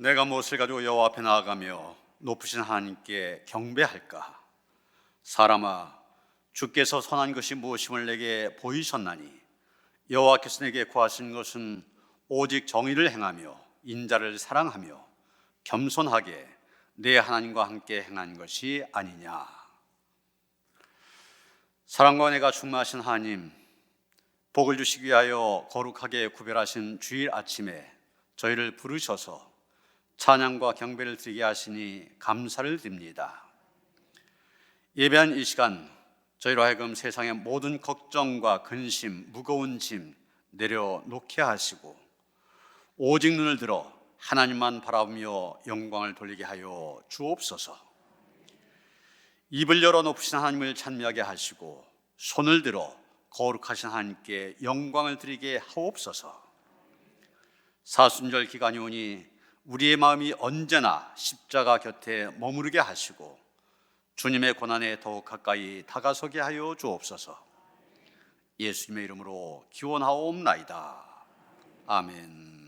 내가 무엇을 가지고 여호와 앞에 나아가며 높으신 하나님께 경배할까? 사람아, 주께서 선한 것이 무엇임을 내게 보이셨나니 여호와께서 내게 구하신 것은 오직 정의를 행하며 인자를 사랑하며 겸손하게 내 하나님과 함께 행한 것이 아니냐. 사랑과 은혜가 충만하신 하나님, 복을 주시기 위하여 거룩하게 구별하신 주일 아침에 저희를 부르셔서 찬양과 경배를 드리게 하시니 감사를 드립니다. 예배한 이 시간 저희로 하여금 세상의 모든 걱정과 근심, 무거운 짐 내려놓게 하시고 오직 눈을 들어 하나님만 바라보며 영광을 돌리게 하여 주옵소서. 입을 열어 높으신 하나님을 찬미하게 하시고 손을 들어 거룩하신 하나님께 영광을 드리게 하옵소서. 사순절 기간이 오니 우리의 마음이 언제나 십자가 곁에 머무르게 하시고 주님의 고난에 더욱 가까이 다가서게 하여 주옵소서. 예수님의 이름으로 기원하옵나이다. 아멘.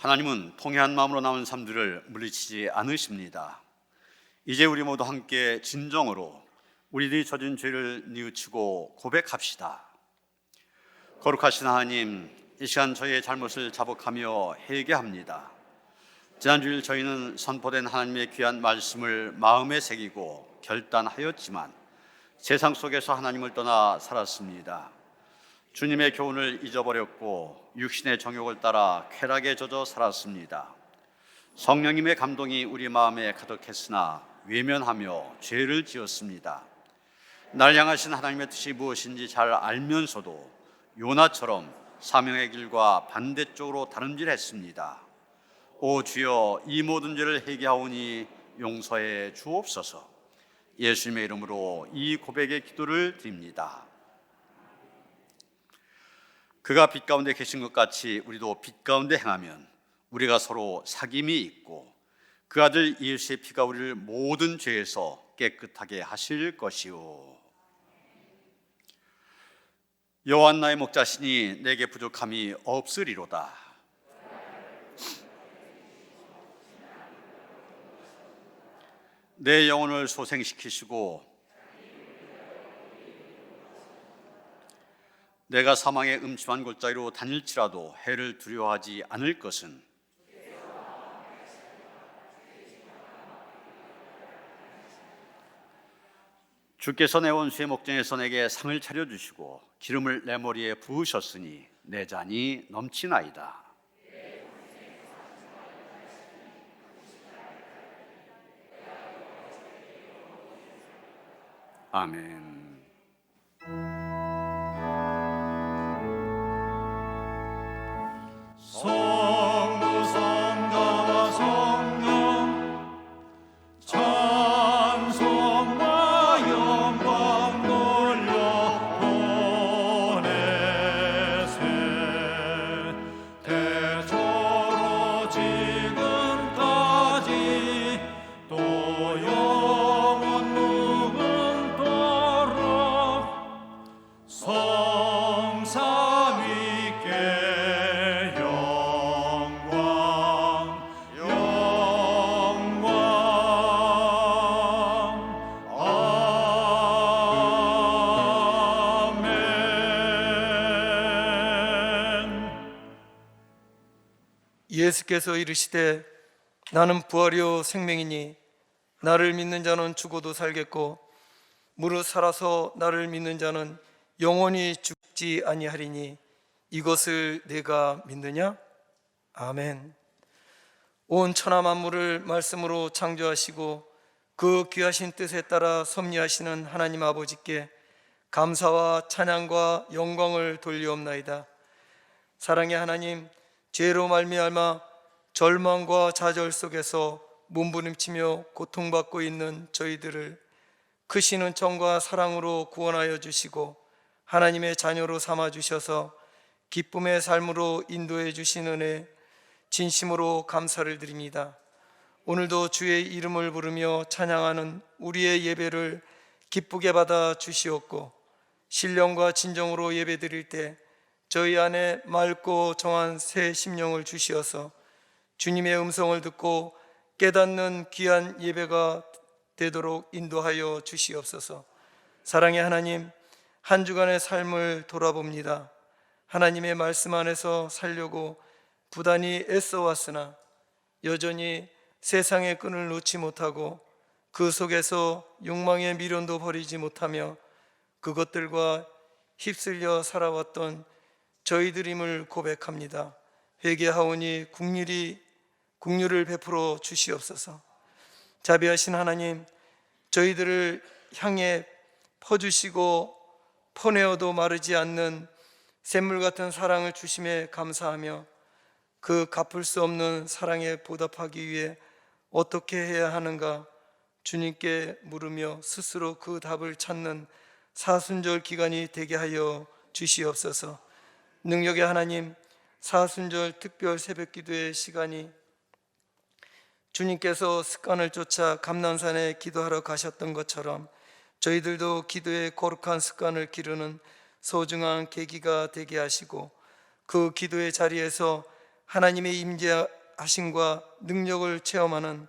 하나님은 통회한 마음으로 나온 삶들을 물리치지 않으십니다. 이제 우리 모두 함께 진정으로 우리들이 저진 죄를 뉘우치고 고백합시다. 거룩하신 하나님, 이 시간 저희의 잘못을 자복하며 회개합니다. 지난주일 저희는 선포된 하나님의 귀한 말씀을 마음에 새기고 결단하였지만 세상 속에서 하나님을 떠나 살았습니다. 주님의 교훈을 잊어버렸고 육신의 정욕을 따라 쾌락에 젖어 살았습니다. 성령님의 감동이 우리 마음에 가득했으나 외면하며 죄를 지었습니다. 날 향하신 하나님의 뜻이 무엇인지 잘 알면서도 요나처럼 사명의 길과 반대쪽으로 다름질했습니다. 오 주여, 이 모든 죄를 회개하오니 용서해 주옵소서. 예수님의 이름으로 이 고백의 기도를 드립니다. 그가 빛 가운데 계신 것 같이 우리도 빛 가운데 행하면 우리가 서로 사귐이 있고 그 아들 예수의 피가 우리를 모든 죄에서 깨끗하게 하실 것이오. 여호와 나의 목자시니 내게 부족함이 없으리로다. 내 영혼을 소생시키시고 내가 사망의 음침한 골짜기로 다닐지라도 해를 두려워하지 않을 것은 주께서 내 원수의 목전에서 내게 상을 차려주시고 기름을 내 머리에 부으셨으니 내 잔이 넘치나이다. 아멘. 성부 성자와 성령 찬송과 영광 돌려 보내세. 태초로 지금까지 또 영원 무궁토록 성삼위께 예수께서 이르시되 나는 부활이요 생명이니 나를 믿는 자는 죽어도 살겠고 무릇 살아서 나를 믿는 자는 영원히 죽지 아니하리니 이것을 내가 믿느냐? 아멘. 온 천하 만물을 말씀으로 창조하시고 그 귀하신 뜻에 따라 섭리하시는 하나님 아버지께 감사와 찬양과 영광을 돌리옵나이다. 사랑의 하나님, 죄로 말미암아 절망과 좌절 속에서 몸부림치며 고통받고 있는 저희들을 크신 은총과 사랑으로 구원하여 주시고 하나님의 자녀로 삼아 주셔서 기쁨의 삶으로 인도해 주신 은혜 진심으로 감사를 드립니다. 오늘도 주의 이름을 부르며 찬양하는 우리의 예배를 기쁘게 받아 주시옵고 신령과 진정으로 예배드릴 때 저희 안에 맑고 정한 새 심령을 주시어서 주님의 음성을 듣고 깨닫는 귀한 예배가 되도록 인도하여 주시옵소서. 사랑의 하나님, 한 주간의 삶을 돌아봅니다. 하나님의 말씀 안에서 살려고 부단히 애써왔으나 여전히 세상의 끈을 놓지 못하고 그 속에서 욕망의 미련도 버리지 못하며 그것들과 휩쓸려 살아왔던 저희들임을 고백합니다. 회개하오니 긍휼을 베풀어 주시옵소서. 자비하신 하나님, 저희들을 향해 퍼주시고 퍼내어도 마르지 않는 샘물 같은 사랑을 주심에 감사하며 그 갚을 수 없는 사랑에 보답하기 위해 어떻게 해야 하는가 주님께 물으며 스스로 그 답을 찾는 사순절 기간이 되게 하여 주시옵소서. 능력의 하나님, 사순절 특별 새벽기도의 시간이 주님께서 습관을 쫓아 감난산에 기도하러 가셨던 것처럼 저희들도 기도의 거룩한 습관을 기르는 소중한 계기가 되게 하시고 그 기도의 자리에서 하나님의 임재하심과 능력을 체험하는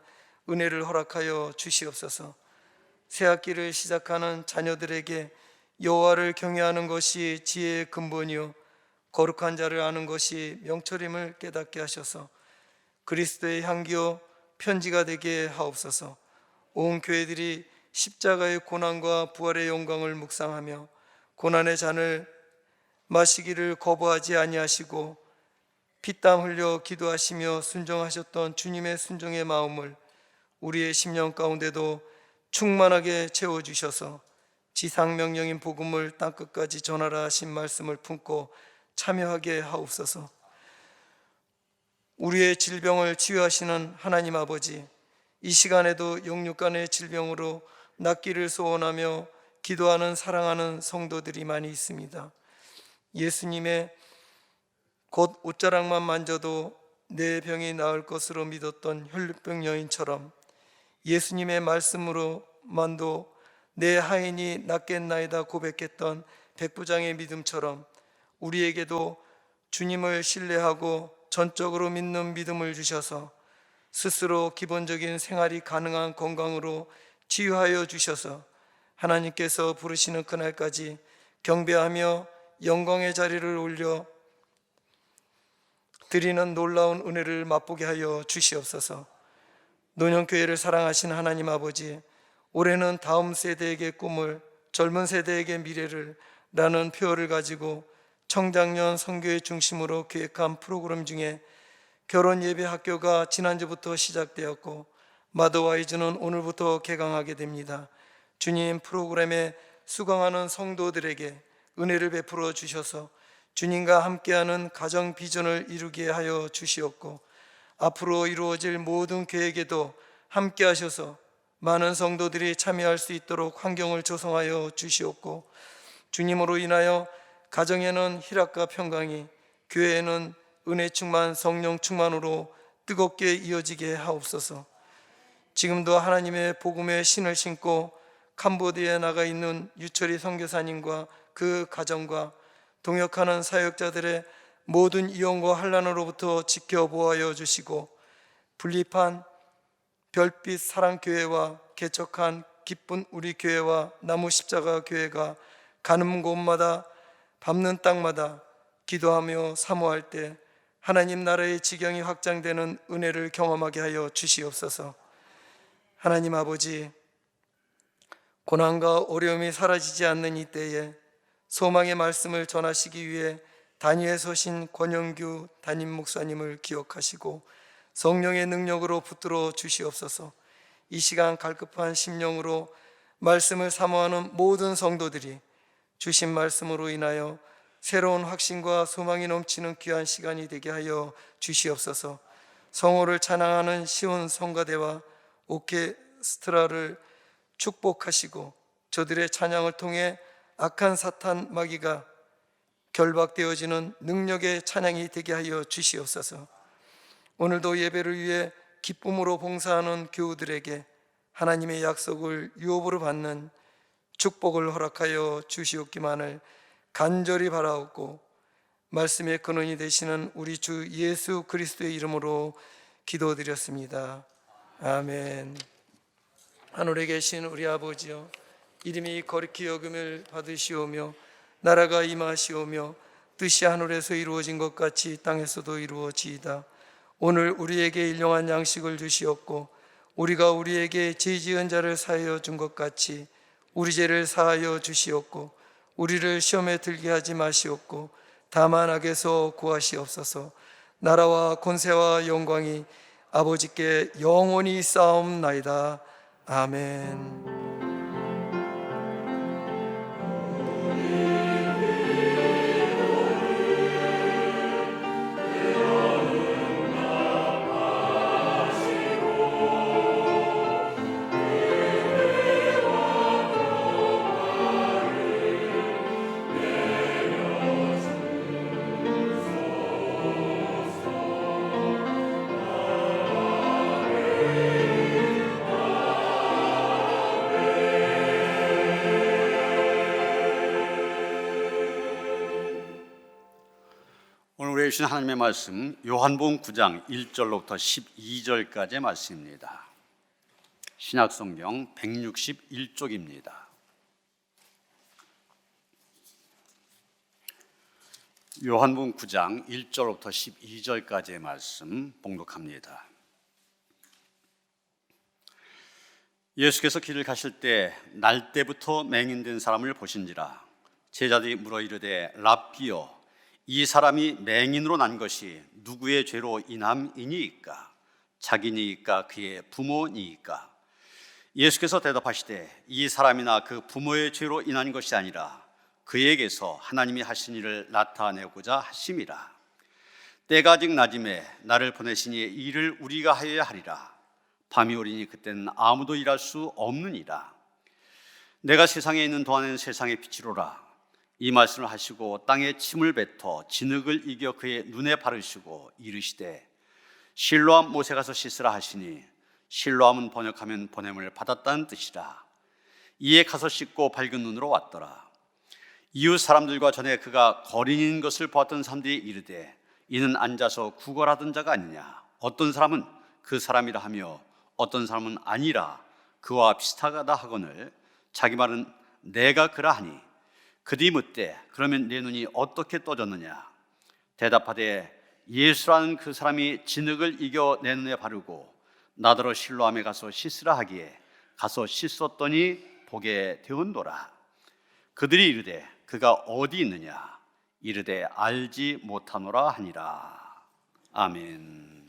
은혜를 허락하여 주시옵소서. 새 학기를 시작하는 자녀들에게 여호와를 경외하는 것이 지혜의 근본이요 거룩한 자를 아는 것이 명철임을 깨닫게 하셔서 그리스도의 향기요 편지가 되게 하옵소서. 온 교회들이 십자가의 고난과 부활의 영광을 묵상하며 고난의 잔을 마시기를 거부하지 아니하시고 피땀 흘려 기도하시며 순종하셨던 주님의 순종의 마음을 우리의 심령 가운데도 충만하게 채워주셔서 지상명령인 복음을 땅끝까지 전하라 하신 말씀을 품고 참여하게 하옵소서. 우리의 질병을 치유하시는 하나님 아버지, 이 시간에도 영육간의 질병으로 낫기를 소원하며 기도하는 사랑하는 성도들이 많이 있습니다. 예수님의 곧 옷자락만 만져도 내 병이 나을 것으로 믿었던 혈루병 여인처럼 예수님의 말씀으로만도 내 하인이 낫겠나이다 고백했던 백부장의 믿음처럼 우리에게도 주님을 신뢰하고 전적으로 믿는 믿음을 주셔서 스스로 기본적인 생활이 가능한 건강으로 치유하여 주셔서 하나님께서 부르시는 그날까지 경배하며 영광의 자리를 올려 드리는 놀라운 은혜를 맛보게 하여 주시옵소서. 노년교회를 사랑하신 하나님 아버지, 올해는 다음 세대에게 꿈을, 젊은 세대에게 미래를 라는 표어를 가지고 청장년 선교회 중심으로 계획한 프로그램 중에 결혼 예배 학교가 지난주부터 시작되었고 마더와이즈는 오늘부터 개강하게 됩니다. 주님, 프로그램에 수강하는 성도들에게 은혜를 베풀어 주셔서 주님과 함께하는 가정 비전을 이루게 하여 주시옵고 앞으로 이루어질 모든 계획에도 함께 하셔서 많은 성도들이 참여할 수 있도록 환경을 조성하여 주시옵고 주님으로 인하여 가정에는 희락과 평강이, 교회에는 은혜 충만, 성령 충만으로 뜨겁게 이어지게 하옵소서. 지금도 하나님의 복음의 신을 신고 캄보디아에 나가 있는 유철희 선교사님과 그 가정과 동역하는 사역자들의 모든 이용과 환난으로부터 지켜보아여 주시고 분립한 별빛 사랑교회와 개척한 기쁜 우리 교회와 나무 십자가 교회가 가는 곳마다 밟는 땅마다 기도하며 사모할 때 하나님 나라의 지경이 확장되는 은혜를 경험하게 하여 주시옵소서. 하나님 아버지, 고난과 어려움이 사라지지 않는 이 때에 소망의 말씀을 전하시기 위해 단위에 서신 권영규 담임 목사님을 기억하시고 성령의 능력으로 붙들어 주시옵소서. 이 시간 갈급한 심령으로 말씀을 사모하는 모든 성도들이 주신 말씀으로 인하여 새로운 확신과 소망이 넘치는 귀한 시간이 되게 하여 주시옵소서. 성호를 찬양하는 시온 성가대와 오케스트라를 축복하시고 저들의 찬양을 통해 악한 사탄 마귀가 결박되어지는 능력의 찬양이 되게 하여 주시옵소서. 오늘도 예배를 위해 기쁨으로 봉사하는 교우들에게 하나님의 약속을 유업으로 받는 축복을 허락하여 주시옵기만을 간절히 바라옵고 말씀의 근원이 되시는 우리 주 예수 그리스도의 이름으로 기도드렸습니다. 아멘. 하늘에 계신 우리 아버지여, 이름이 거룩히 여김을 받으시오며 나라가 임하시오며 뜻이 하늘에서 이루어진 것 같이 땅에서도 이루어지이다. 오늘 우리에게 일용할 양식을 주시옵고 우리가 우리에게 죄 지은 자를 사하여 준 것 같이 우리 죄를 사하여 주시옵고 우리를 시험에 들게 하지 마시옵고 다만 악에서 구하시옵소서. 나라와 권세와 영광이 아버지께 영원히 쌓옵나이다. 아멘. 오늘 주신 하나님의 말씀 요한복음 9장 1절로부터 12절까지의 말씀입니다. 신약성경 161쪽입니다. 요한복음 9장 1절부터 12절까지의 말씀 봉독합니다. 예수께서 길을 가실 때 날때부터 맹인된 사람을 보신지라. 제자들이 물어 이르되 랍비여, 이 사람이 맹인으로 난 것이 누구의 죄로 인함이니이까? 자기니이까 그의 부모니이까? 예수께서 대답하시되 이 사람이나 그 부모의 죄로 인한 것이 아니라 그에게서 하나님이 하신 일을 나타내고자 하심이라. 때가 아직 낮음에 나를 보내시니 이 일을 우리가 하여야 하리라. 밤이 오리니 그때는 아무도 일할 수 없느니라. 내가 세상에 있는 동안에는 세상의 빛이로라. 이 말씀을 하시고 땅에 침을 뱉어 진흙을 이겨 그의 눈에 바르시고 이르시되 실로암 못에 가서 씻으라 하시니, 실로암은 번역하면 보냄을 받았다는 뜻이라. 이에 가서 씻고 밝은 눈으로 왔더라. 이웃 사람들과 전에 그가 거린인 것을 보았던 사람들이 이르되 이는 앉아서 구걸하던 자가 아니냐? 어떤 사람은 그 사람이라 하며 어떤 사람은 아니라 그와 비슷하다 하거늘 자기 말은 내가 그라 하니, 그들이 묻되 그러면 내 눈이 어떻게 떠졌느냐? 대답하되 예수라는 그 사람이 진흙을 이겨 내 눈에 바르고 나더러 실로암에 가서 씻으라 하기에 가서 씻었더니 보게 되었노라. 그들이 이르되 그가 어디 있느냐? 이르되 알지 못하노라 하니라. 아멘.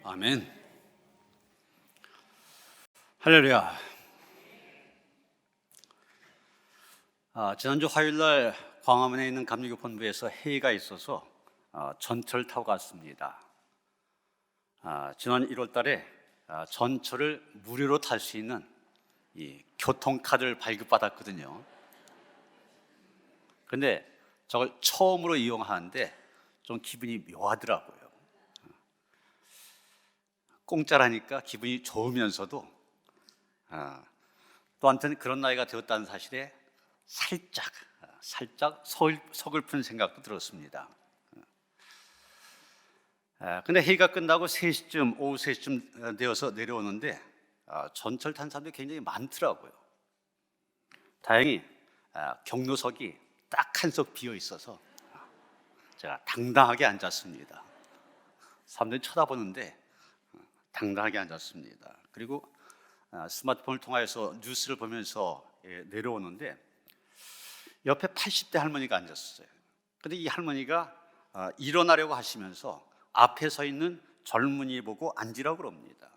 아멘. 할렐루야. 지난주 화요일날 광화문에 있는 감리교 본부에서 회의가 있어서 전철을 타고 갔습니다. 지난 1월달에 전철을 무료로 탈 수 있는 이 교통카드를 발급받았거든요. 근데 저걸 처음으로 이용하는데 좀 기분이 묘하더라고요. 공짜라니까 기분이 좋으면서도 또 한편 그런 나이가 되었다는 사실에 살짝 서글픈 생각도 들었습니다. 근데 회의가 끝나고 오후 3시쯤 되어서 내려오는데 전철 탄 사람들이 굉장히 많더라고요. 다행히 경로석이 딱 한 석 비어 있어서 제가 당당하게 앉았습니다. 사람들이 쳐다보는데 당당하게 앉았습니다. 그리고 스마트폰을 통해서 뉴스를 보면서 내려오는데 옆에 80대 할머니가 앉았어요. 근데 이 할머니가 일어나려고 하시면서 앞에 서 있는 젊은이 보고 앉으라고 그럽니다.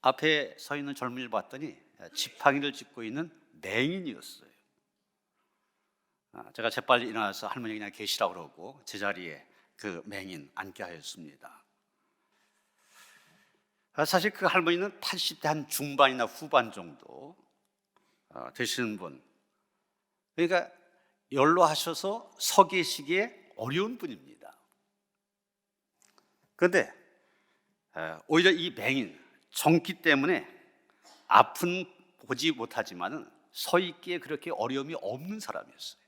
앞에 서 있는 젊은이를 봤더니 지팡이를 짚고 있는 맹인이었어요. 제가 재빨리 일어나서 할머니 그냥 계시라고 그러고 제자리에 그 맹인 앉게 하였습니다. 사실 그 할머니는 80대 한 중반이나 후반 정도 되시는 분, 그러니까 연로하셔서 서 계시기에 어려운 분입니다. 그런데 오히려 이 맹인, 정기 때문에 아픈 보지 못하지만은 서 있기에 그렇게 어려움이 없는 사람이었어요.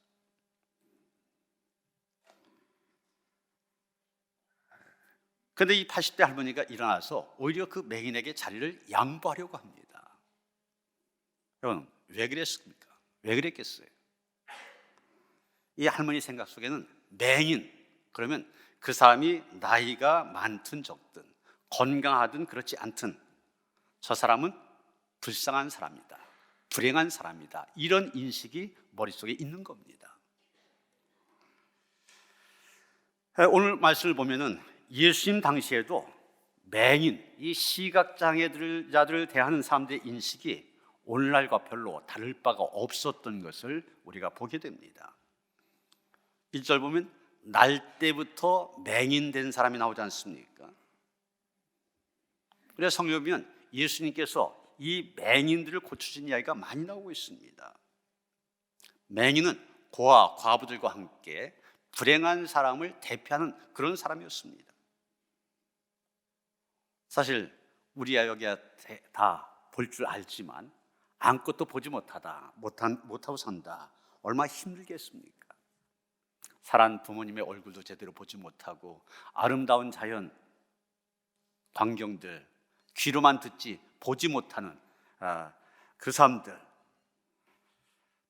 그런데 이 80대 할머니가 일어나서 오히려 그 맹인에게 자리를 양보하려고 합니다. 여러분, 왜 그랬습니까? 왜 그랬겠어요? 이 할머니 생각 속에는 맹인, 그러면 그 사람이 나이가 많든 적든 건강하든 그렇지 않든 저 사람은 불쌍한 사람이다, 불행한 사람이다, 이런 인식이 머릿속에 있는 겁니다. 오늘 말씀을 보면은 예수님 당시에도 맹인, 이 시각장애자들을 대하는 사람들의 인식이 오늘날과 별로 다를 바가 없었던 것을 우리가 보게 됩니다. 1절 보면 날 때부터 맹인된 사람이 나오지 않습니까? 그래서 성경에 보면 예수님께서 이 맹인들을 고치신 이야기가 많이 나오고 있습니다. 맹인은 고아, 과부들과 함께 불행한 사람을 대표하는 그런 사람이었습니다. 사실 우리야 여기야 다 볼 줄 알지만 아무것도 보지 못하고 산다, 얼마나 힘들겠습니까? 사랑 부모님의 얼굴도 제대로 보지 못하고 아름다운 자연 광경들 귀로만 듣지 보지 못하는 그 사람들,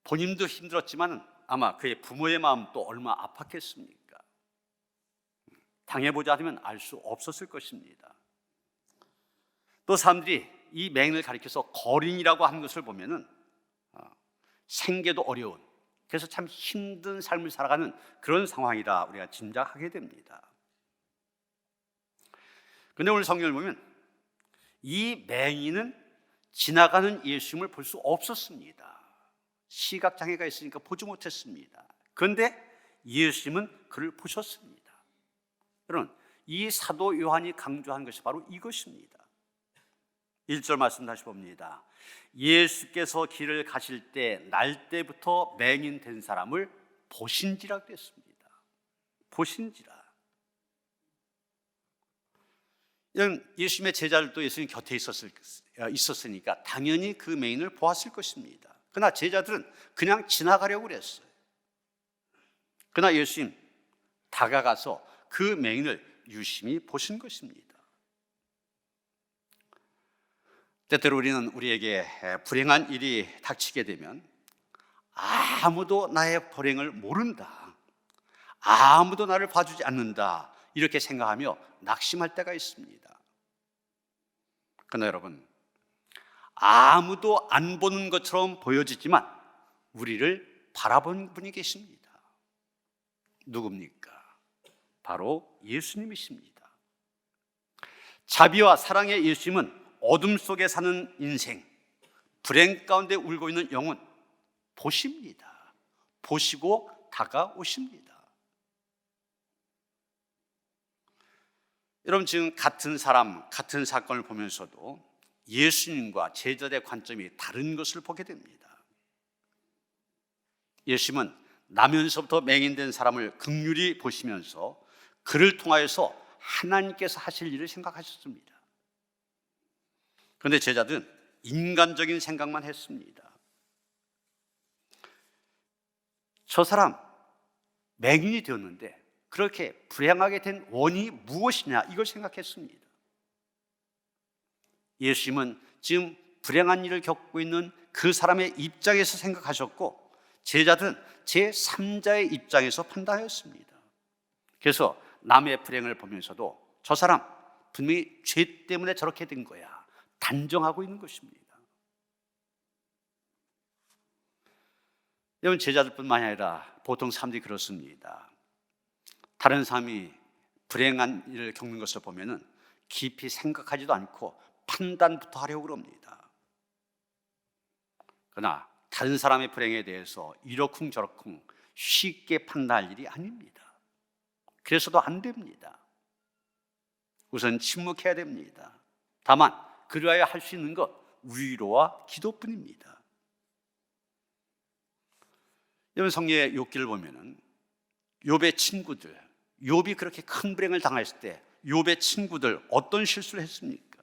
본인도 힘들었지만 아마 그의 부모의 마음도 얼마나 아팠겠습니까? 당해보자 하면 알 수 없었을 것입니다. 또 사람들이 이 맹인을 가리켜서 거린이라고 하는 것을 보면은 생계도 어려운, 그래서 참 힘든 삶을 살아가는 그런 상황이다 우리가 짐작하게 됩니다. 그런데 오늘 성경을 보면 이 맹인은 지나가는 예수님을 볼 수 없었습니다. 시각장애가 있으니까 보지 못했습니다. 그런데 예수님은 그를 보셨습니다. 여러분, 이 사도 요한이 강조한 것이 바로 이것입니다. 1절 말씀 다시 봅니다. 예수께서 길을 가실 때 날 때부터 맹인 된 사람을 보신지라 그랬습니다. 보신지라. 예수님의 제자들도 예수님 곁에 있었으니까 당연히 그 맹인을 보았을 것입니다. 그러나 제자들은 그냥 지나가려고 그랬어요. 그러나 예수님 다가가서 그 맹인을 유심히 보신 것입니다. 때때로 우리는 우리에게 불행한 일이 닥치게 되면 아무도 나의 불행을 모른다, 아무도 나를 봐주지 않는다, 이렇게 생각하며 낙심할 때가 있습니다. 그러나 여러분, 아무도 안 보는 것처럼 보여지지만 우리를 바라본 분이 계십니다. 누굽니까? 바로 예수님이십니다. 자비와 사랑의 예수님은 어둠 속에 사는 인생, 불행 가운데 울고 있는 영혼 보십니다. 보시고 다가오십니다. 여러분, 지금 같은 사람, 같은 사건을 보면서도 예수님과 제자들의 관점이 다른 것을 보게 됩니다. 예수님은 나면서부터 맹인된 사람을 긍휼히 보시면서 그를 통하여서 하나님께서 하실 일을 생각하셨습니다. 그런데 제자들은 인간적인 생각만 했습니다. 저 사람 맹인이 되었는데 그렇게 불행하게 된 원인이 무엇이냐, 이걸 생각했습니다. 예수님은 지금 불행한 일을 겪고 있는 그 사람의 입장에서 생각하셨고, 제자들은 제3자의 입장에서 판단하였습니다. 그래서 남의 불행을 보면서도 저 사람 분명히 죄 때문에 저렇게 된 거야, 단정하고 있는 것입니다. 여러분, 제자들뿐만 아니라 보통 사람들이 그렇습니다. 다른 사람이 불행한 일을 겪는 것을 보면은 깊이 생각하지도 않고 판단부터 하려고 그럽니다. 그러나 다른 사람의 불행에 대해서 이러쿵저러쿵 쉽게 판단할 일이 아닙니다. 그래서도 안 됩니다. 우선 침묵해야 됩니다. 다만 그리하여 할 수 있는 것, 위로와 기도뿐입니다. 여러분, 성경의 욥기를 보면은 욥의 친구들, 욥이 그렇게 큰 불행을 당했을 때 욥의 친구들 어떤 실수를 했습니까?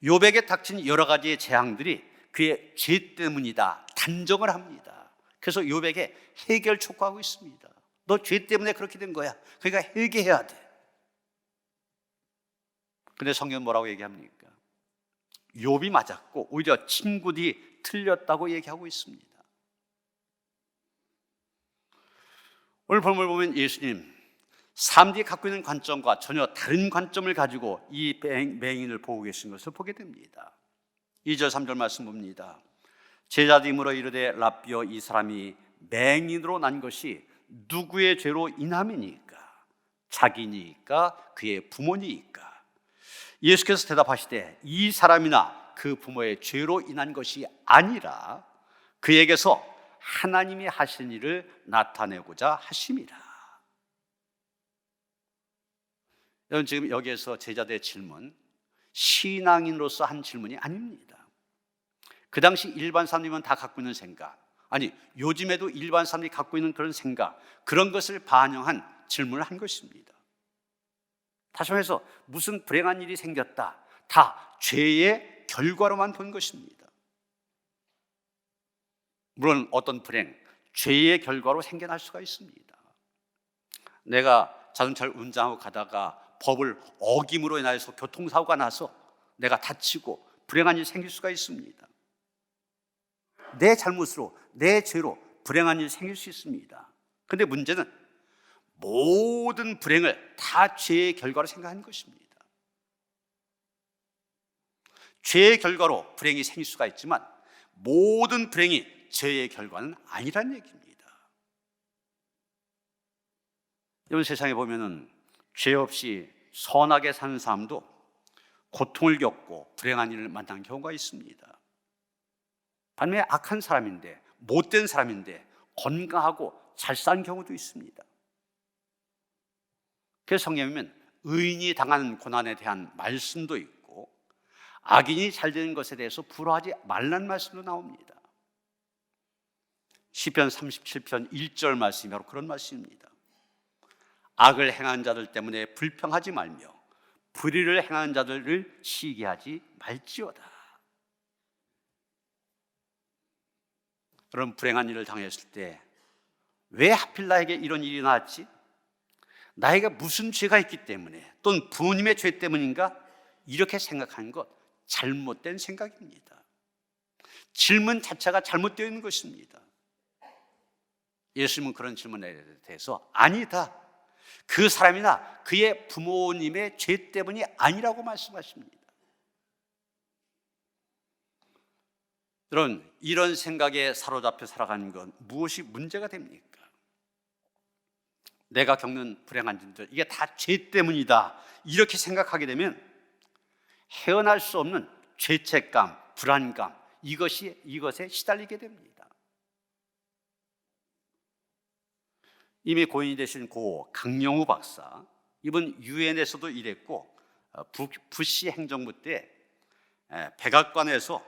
욥에게 닥친 여러 가지의 재앙들이 그의 죄 때문이다 단정을 합니다. 그래서 욥에게 해결 촉구하고 있습니다. 너 죄 때문에 그렇게 된 거야, 그러니까 회개해야 돼. 근데 성경은 뭐라고 얘기합니까? 욥이 맞았고 오히려 친구들이 틀렸다고 얘기하고 있습니다. 오늘 본문을 보면 예수님, 사람들이 갖고 있는 관점과 전혀 다른 관점을 가지고 이 맹인을 보고 계신 것을 보게 됩니다. 2절 3절 말씀 봅니다. 제자들이 물어 이르되 라삐여, 이 사람이 맹인으로 난 것이 누구의 죄로 인함이니까? 자기니까 그의 부모니까? 예수께서 대답하시되 이 사람이나 그 부모의 죄로 인한 것이 아니라 그에게서 하나님이 하신 일을 나타내고자 하심이라. 여러분, 지금 여기에서 제자들의 질문, 신앙인으로서 한 질문이 아닙니다. 그 당시 일반 사람들이면 다 갖고 있는 생각, 아니 요즘에도 일반 사람들이 갖고 있는 그런 생각, 그런 것을 반영한 질문을 한 것입니다. 다시 말해서 무슨 불행한 일이 생겼다, 다 죄의 결과로만 본 것입니다. 물론 어떤 불행, 죄의 결과로 생겨날 수가 있습니다. 내가 자동차를 운전하고 가다가 법을 어김으로 인해서 교통사고가 나서 내가 다치고 불행한 일이 생길 수가 있습니다. 내 잘못으로, 내 죄로 불행한 일이 생길 수 있습니다. 그런데 문제는 모든 불행을 다 죄의 결과로 생각하는 것입니다. 죄의 결과로 불행이 생길 수가 있지만 모든 불행이 죄의 결과는 아니란 얘기입니다. 여러분, 세상에 보면은 죄 없이 선하게 사는 사람도 고통을 겪고 불행한 일을 만난 경우가 있습니다. 반면에 악한 사람인데, 못된 사람인데 건강하고 잘 산 경우도 있습니다. 그래서 성경에는 의인이 당하는 고난에 대한 말씀도 있고 악인이 잘 되는 것에 대해서 부러워하지 말라는 말씀도 나옵니다. 시편 37편 1절 말씀이 바로 그런 말씀입니다. 악을 행한 자들 때문에 불평하지 말며 불의를 행하는 자들을 시기하지 말지어다. 그런 불행한 일을 당했을 때 왜 하필 나에게 이런 일이 나왔지? 나에게 무슨 죄가 있기 때문에, 또는 부모님의 죄 때문인가? 이렇게 생각하는 것, 잘못된 생각입니다. 질문 자체가 잘못되어 있는 것입니다. 예수님은 그런 질문에 대해서 아니다, 그 사람이나 그의 부모님의 죄 때문이 아니라고 말씀하십니다. 여러분, 이런 생각에 사로잡혀 살아가는 건 무엇이 문제가 됩니까? 내가 겪는 불행한 일들, 이게 다 죄 때문이다, 이렇게 생각하게 되면 헤어날 수 없는 죄책감, 불안감, 이것에 시달리게 됩니다. 이미 고인이 되신 고 강영우 박사, 이분 유엔에서도 일했고 부시 행정부 때 백악관에서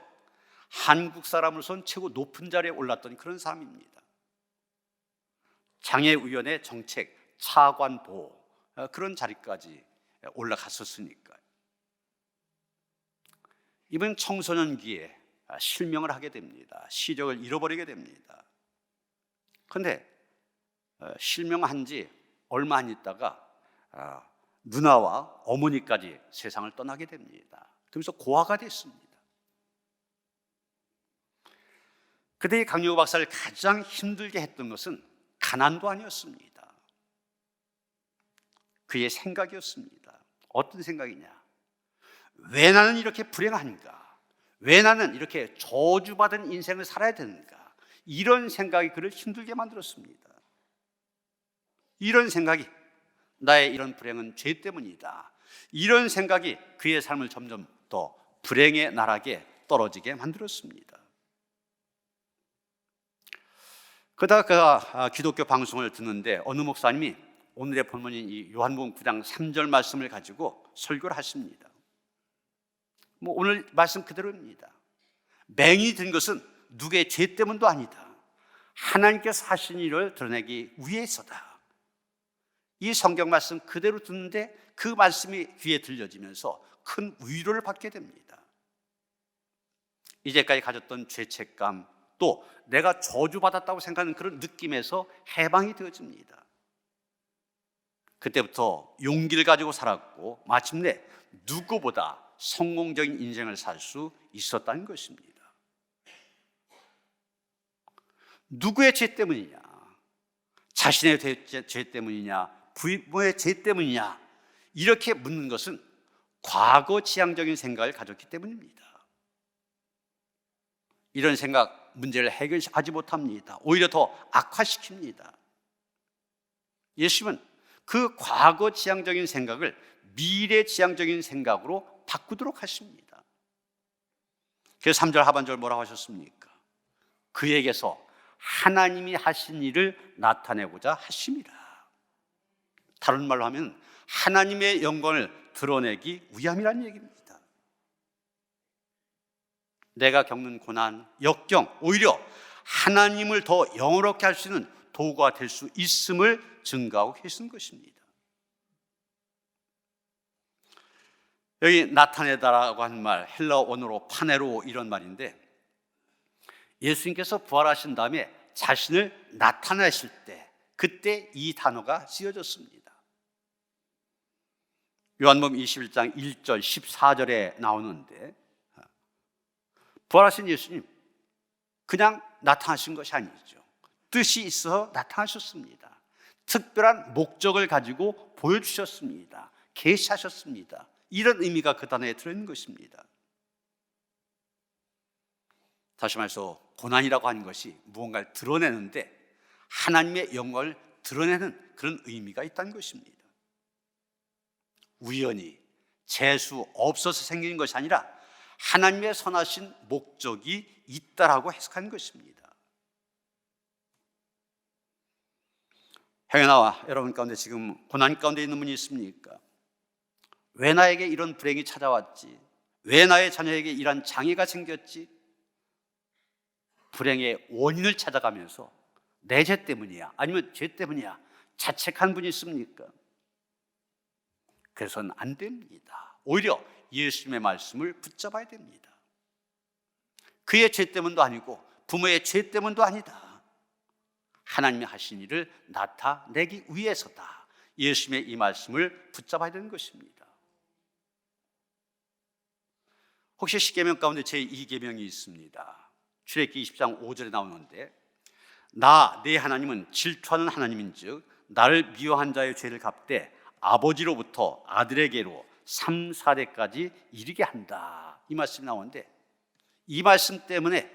한국 사람으로선 최고 높은 자리에 올랐던 그런 사람입니다. 장애위원회 정책 차관보 그런 자리까지 올라갔었으니까요. 이번 청소년기에 실명을 하게 됩니다. 시력을 잃어버리게 됩니다. 그런데 실명한 지 얼마 안 있다가 누나와 어머니까지 세상을 떠나게 됩니다. 그러면서 고아가 됐습니다. 그때 이 강영우 박사를 가장 힘들게 했던 것은 가난도 아니었습니다. 그의 생각이었습니다. 어떤 생각이냐? 왜 나는 이렇게 불행한가? 왜 나는 이렇게 저주받은 인생을 살아야 되는가? 이런 생각이 그를 힘들게 만들었습니다. 이런 생각이, 나의 이런 불행은 죄 때문이다, 이런 생각이 그의 삶을 점점 더 불행의 나락에 떨어지게 만들었습니다. 그러다가 그가 기독교 방송을 듣는데 어느 목사님이 오늘의 본문인 이 요한복음 9장 3절 말씀을 가지고 설교를 하십니다. 오늘 말씀 그대로입니다. 맹인이 된 것은 누구의 죄 때문도 아니다, 하나님께서 하신 일을 드러내기 위해서다. 이 성경 말씀 그대로 듣는데 그 말씀이 귀에 들려지면서 큰 위로를 받게 됩니다. 이제까지 가졌던 죄책감, 또 내가 저주받았다고 생각하는 그런 느낌에서 해방이 되어집니다. 그때부터 용기를 가지고 살았고 마침내 누구보다 성공적인 인생을 살 수 있었다는 것입니다. 누구의 죄 때문이냐? 자신의 죄 때문이냐? 부모의 죄 때문이냐? 이렇게 묻는 것은 과거 지향적인 생각을 가졌기 때문입니다. 이런 생각 문제를 해결하지 못합니다. 오히려 더 악화시킵니다. 예수님은 그 과거 지향적인 생각을 미래 지향적인 생각으로 바꾸도록 하십니다. 그래서 3절 하반절 뭐라고 하셨습니까? 그에게서 하나님이 하신 일을 나타내고자 하심이라. 다른 말로 하면 하나님의 영광을 드러내기 위함이라는 얘기입니다. 내가 겪는 고난, 역경, 오히려 하나님을 더 영화롭게 할 수 있는 도구가 될 수 있음을 증거하고 계신 것입니다. 여기 나타내다라고 한 말, 헬라어 원어로 파네로 이런 말인데, 예수님께서 부활하신 다음에 자신을 나타내실 때 그때 이 단어가 쓰여졌습니다. 요한복음 21장 1절 14절에 나오는데, 부활하신 예수님 그냥 나타나신 것이 아니죠. 뜻이 있어 나타나셨습니다. 특별한 목적을 가지고 보여주셨습니다. 계시하셨습니다. 이런 의미가 그 단어에 들어있는 것입니다. 다시 말해서 고난이라고 하는 것이 무언가를 드러내는데 하나님의 영광을 드러내는 그런 의미가 있다는 것입니다. 우연히 재수 없어서 생긴 것이 아니라 하나님의 선하신 목적이 있다라고 해석한 것입니다. 행여나와 여러분 가운데 지금 고난 가운데 있는 분이 있습니까? 왜 나에게 이런 불행이 찾아왔지? 왜 나의 자녀에게 이런 장애가 생겼지? 불행의 원인을 찾아가면서 내 죄 때문이야, 아니면 죄 때문이야 자책한 분이 있습니까? 그래서는 안 됩니다. 오히려 예수님의 말씀을 붙잡아야 됩니다. 그의 죄 때문도 아니고 부모의 죄 때문도 아니다. 하나님이 하신 일을 나타내기 위해서다. 예수님의 이 말씀을 붙잡아야 되는 것입니다. 혹시 십계명 가운데 제2계명이 있습니다. 출애굽기 20장 5절에 나오는데, 나 내 하나님은 질투하는 하나님인즉 나를 미워한 자의 죄를 갚되 아버지로부터 아들에게로 3, 4대까지 이르게 한다. 이 말씀이 나오는데, 이 말씀 때문에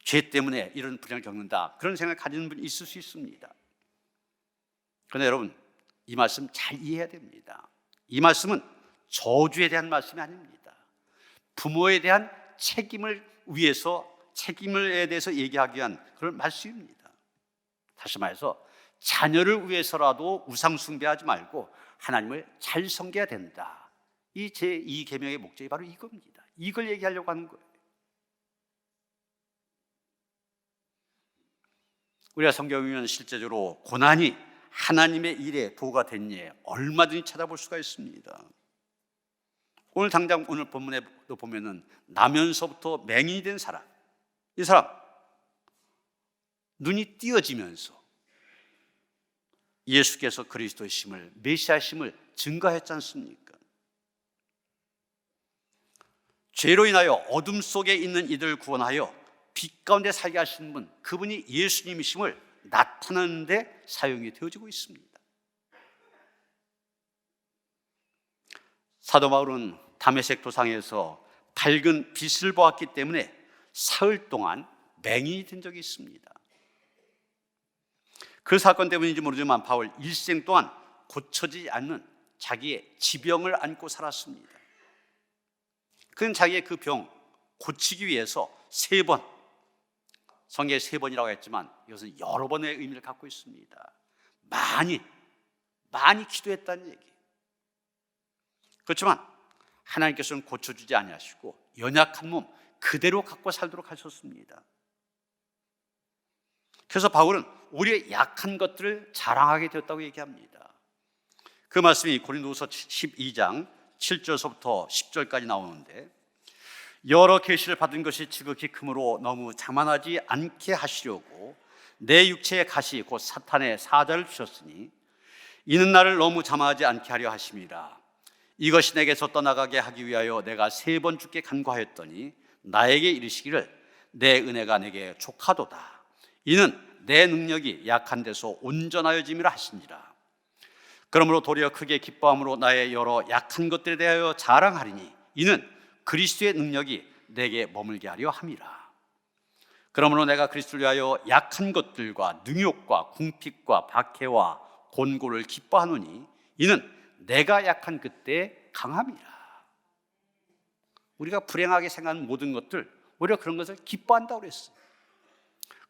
죄 때문에 이런 불행을 겪는다, 그런 생각을 가지는 분이 있을 수 있습니다. 그런데 여러분, 이 말씀 잘 이해해야 됩니다. 이 말씀은 저주에 대한 말씀이 아닙니다. 부모에 대한 책임을 책임에 대해서 얘기하기 위한 그런 말씀입니다. 다시 말해서 자녀를 위해서라도 우상 숭배하지 말고 하나님을 잘 섬겨야 된다. 이 제2 계명의 목적이 바로 이겁니다. 이걸 얘기하려고 하는 거예요. 우리가 성경을 보면 실제적으로 고난이 하나님의 일에 도가 된 예 얼마든지 찾아볼 수가 있습니다. 오늘 당장 오늘 본문에도 보면은 나면서부터 맹인이 된 사람, 이 사람 눈이 띄어지면서 예수께서 그리스도이심을, 메시아심을 증거했지 않습니까? 죄로 인하여 어둠 속에 있는 이들을 구원하여 빛 가운데 살게 하시는 분, 그분이 예수님이심을 나타내는 데 사용이 되어지고 있습니다. 사도 바울은 다메섹 도상에서 밝은 빛을 보았기 때문에 사흘 동안 맹인이 된 적이 있습니다. 그 사건 때문인지 모르지만 바울 일생 동안 고쳐지지 않는 자기의 지병을 안고 살았습니다. 그는 자기의 그 병 고치기 위해서 3번, 성경에 3번이라고 했지만 이것은 여러 번의 의미를 갖고 있습니다. 많이 기도했다는 얘기. 그렇지만 하나님께서는 고쳐주지 아니하시고 연약한 몸 그대로 갖고 살도록 하셨습니다. 그래서 바울은 우리의 약한 것들을 자랑하게 되었다고 얘기합니다. 그 말씀이 고린도후서 12장 7절서부터 10절까지 나오는데, 여러 계시를 받은 것이 지극히 크므로 너무 자만하지 않게 하시려고 내 육체의 가시 곧 사탄의 사자를 주셨으니 이는 나를 너무 자만하지 않게 하려 하심이라. 이것이 내게서 떠나가게 하기 위하여 내가 3번 주께 간구하였더니 나에게 이르시기를 내 은혜가 내게 족하도다. 이는 내 능력이 약한 데서 온전하여짐이라 하시니라. 그러므로 도리어 크게 기뻐함으로 나의 여러 약한 것들에 대하여 자랑하리니 이는 그리스도의 능력이 내게 머물게 하려 함이라. 그러므로 내가 그리스도를 위하여 약한 것들과 능욕과 궁핍과 박해와 곤고를 기뻐하노니 이는 내가 약한 그때 강함이라. 우리가 불행하게 생각하는 모든 것들, 오히려 그런 것을 기뻐한다고 그랬어요.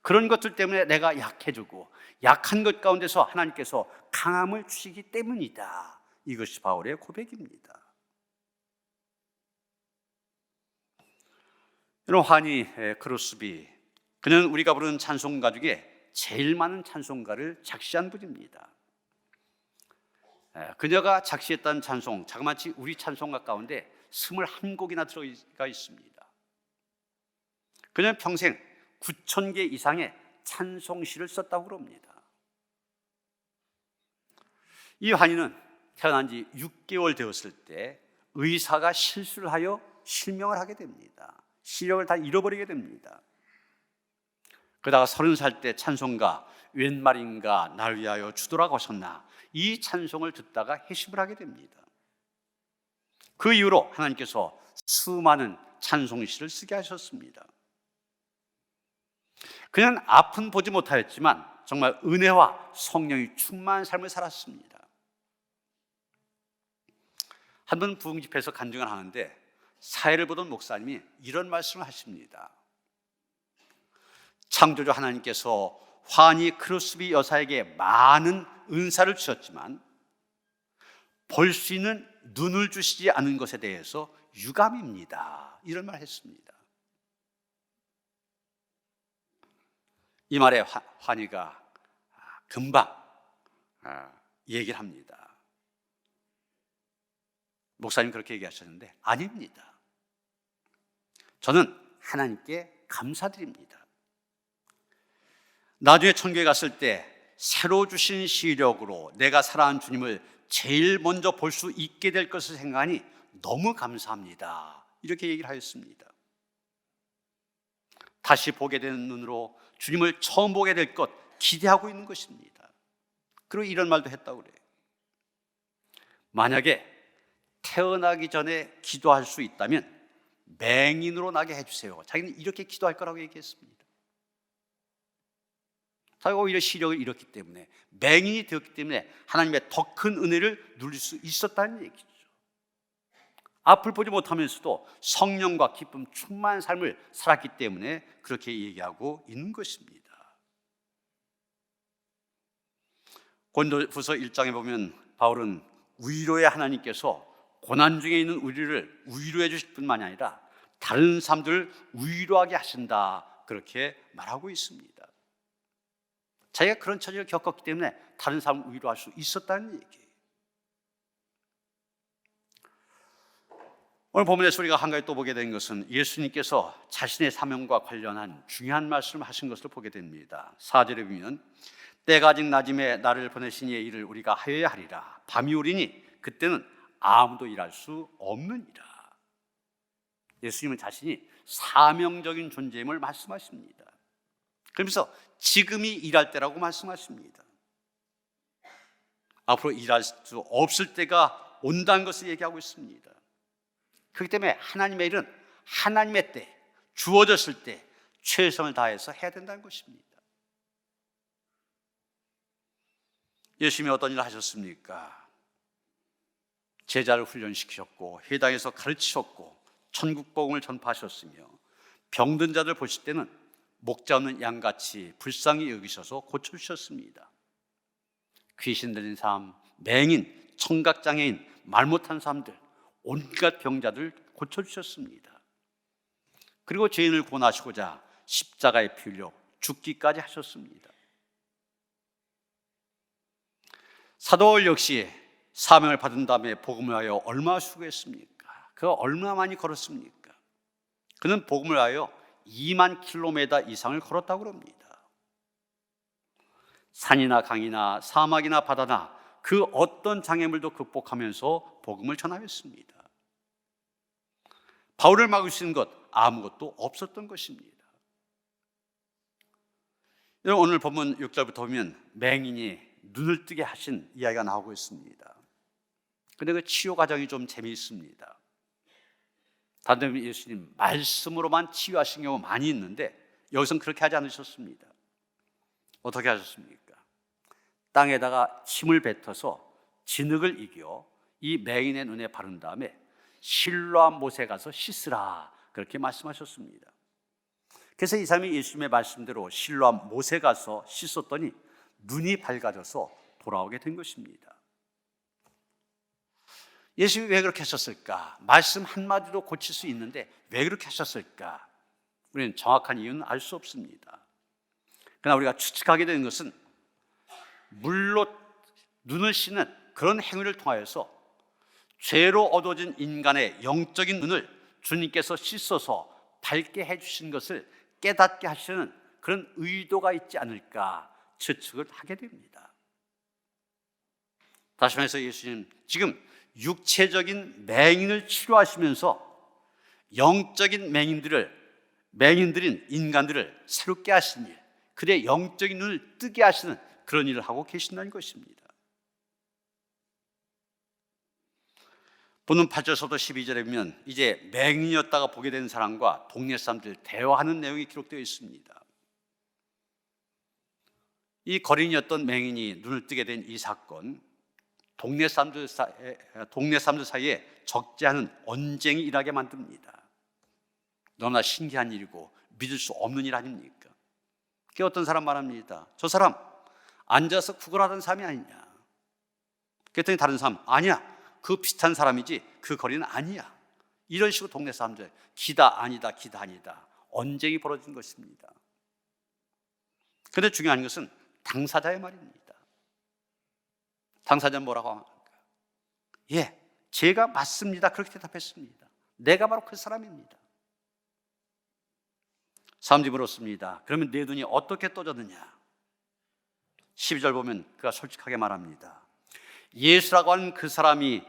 그런 것들 때문에 내가 약해지고 약한 것 가운데서 하나님께서 강함을 주시기 때문이다. 이것이 바울의 고백입니다. 이런 환희 크루스비, 그는 우리가 부르는 찬송가 중에 제일 많은 찬송가를 작시한 분입니다. 그녀가 작시했던 찬송, 자그마치 우리 찬송가 가운데 21곡이나 들어가 있습니다. 그녀는 평생 9,000개 이상의 찬송시를 썼다고 합니다. 이 환희는 태어난 지 6개월 되었을 때 의사가 실수를 하여 실명을 하게 됩니다. 시력을 다 잃어버리게 됩니다. 그러다가 30살 때 찬송가 웬 말인가 날 위하여 주도라고 하셨나, 이 찬송을 듣다가 회심을 하게 됩니다. 그 이후로 하나님께서 수많은 찬송시를 쓰게 하셨습니다. 그냥 앞은 보지 못하였지만 정말 은혜와 성령이 충만한 삶을 살았습니다. 한 번 부흥 집회에서 간증을 하는데 사회를 보던 목사님이 이런 말씀을 하십니다. 창조주 하나님께서 환희 크루스비 여사에게 많은 은사를 주셨지만 볼 수 있는 눈을 주시지 않은 것에 대해서 유감입니다. 이런 말 했습니다. 이 말에 환희가 금방 얘기를 합니다. 목사님 그렇게 얘기하셨는데 아닙니다. 저는 하나님께 감사드립니다. 나중에 천국에 갔을 때 새로 주신 시력으로 내가 살아온 주님을 제일 먼저 볼 수 있게 될 것을 생각하니 너무 감사합니다. 이렇게 얘기를 하였습니다. 다시 보게 되는 눈으로 주님을 처음 보게 될 것 기대하고 있는 것입니다. 그리고 이런 말도 했다고 그래요. 만약에 태어나기 전에 기도할 수 있다면 맹인으로 나게 해주세요. 자기는 이렇게 기도할 거라고 얘기했습니다. 자기가 오히려 시력을 잃었기 때문에, 맹인이 되었기 때문에 하나님의 더 큰 은혜를 누릴 수 있었다는 얘기죠. 앞을 보지 못하면서도 성령과 기쁨 충만한 삶을 살았기 때문에 그렇게 얘기하고 있는 것입니다. 고린도후서 1장에 보면 바울은 위로의 하나님께서 고난 중에 있는 우리를 위로해 주실 뿐만이 아니라 다른 사람들을 위로하게 하신다, 그렇게 말하고 있습니다. 자기가 그런 처지를 겪었기 때문에 다른 사람을 위로할 수 있었다는 얘기예요. 오늘 본문에서 우리가 한 가지 또 보게 된 것은 예수님께서 자신의 사명과 관련한 중요한 말씀을 하신 것을 보게 됩니다. 4절에 보면 때가 아직 낮음에 나를 보내신 이의 일을 우리가 하여야 하리라. 밤이 오리니 그때는 아무도 일할 수 없느니라. 예수님은 자신이 사명적인 존재임을 말씀하십니다. 그러면서 지금이 일할 때라고 말씀하십니다. 앞으로 일할 수 없을 때가 온다는 것을 얘기하고 있습니다. 그렇기 때문에 하나님의 일은 하나님의 때, 주어졌을 때 최선을 다해서 해야 된다는 것입니다. 예수님이 어떤 일을 하셨습니까? 제자를 훈련시키셨고 회당에서 가르치셨고 천국 복음을 전파하셨으며 병든 자들 보실 때는 목자 없는 양같이 불쌍히 여기셔서 고쳐주셨습니다. 귀신 들린 사람, 맹인, 청각장애인, 말 못하는 사람들, 온갖 병자들 고쳐주셨습니다. 그리고 죄인을 구원하시고자 십자가에 피 흘려 죽기까지 하셨습니다. 사도 바울 역시 사명을 받은 다음에 복음을 하여 얼마나 수고했습니까? 그가 얼마나 많이 걸었습니까? 그는 복음을 하여 2만 킬로미터 이상을 걸었다고 합니다. 산이나 강이나 사막이나 바다나 그 어떤 장애물도 극복하면서 복음을 전하였습니다. 바울을 막을 수 있는 것 아무것도 없었던 것입니다. 여러분, 오늘 본문 6절부터 보면 맹인이 눈을 뜨게 하신 이야기가 나오고 있습니다. 그런데 그 치유 과정이 좀 재미있습니다. 다른 데 예수님 말씀으로만 치유하신 경우 많이 있는데 여기서는 그렇게 하지 않으셨습니다. 어떻게 하셨습니까? 땅에다가 침을 뱉어서 진흙을 이겨 이 맹인의 눈에 바른 다음에 실로암 못에 가서 씻으라, 그렇게 말씀하셨습니다. 그래서 이 사람이 예수님의 말씀대로 실로암 못에 가서 씻었더니 눈이 밝아져서 돌아오게 된 것입니다. 예수님이 왜 그렇게 하셨을까? 말씀 한마디로 고칠 수 있는데 왜 그렇게 하셨을까? 우리는 정확한 이유는 알 수 없습니다. 그러나 우리가 추측하게 되는 것은 물로 눈을 씻는 그런 행위를 통하여서 죄로 얻어진 인간의 영적인 눈을 주님께서 씻어서 밝게 해주신 것을 깨닫게 하시는 그런 의도가 있지 않을까 추측을 하게 됩니다. 다시 말해서 예수님 지금 육체적인 맹인을 치료하시면서 영적인 맹인들인 인간들을 새롭게 하신 일, 그들의 영적인 눈을 뜨게 하시는 그런 일을 하고 계신다는 것입니다. 본문 8절서부터 12절에 보면 이제 맹인이었다가 보게 된 사람과 동네 사람들 대화하는 내용이 기록되어 있습니다. 이 거린이었던 맹인이 눈을 뜨게 된 이 사건, 동네 사람들 사이에 적지 않은 언쟁이 일하게 만듭니다. 너무나 신기한 일이고 믿을 수 없는 일 아닙니까? 그게 어떤 사람 말합니다. 저 사람 앉아서 구걸하던 사람이 아니냐. 그랬더니 다른 사람, 아니야, 그 비슷한 사람이지 그 거리는 아니야. 이런 식으로 동네 사람들 기다 아니다, 기다 아니다, 언쟁이 벌어진 것입니다. 그런데 중요한 것은 당사자의 말입니다. 당사자는 뭐라고 합니까? 예, 제가 맞습니다, 그렇게 대답했습니다. 내가 바로 그 사람입니다. 사람들이 물었습니다. 그러면 내 눈이 어떻게 떠졌느냐? 12절 보면 그가 솔직하게 말합니다. 예수라고 하는 그 사람이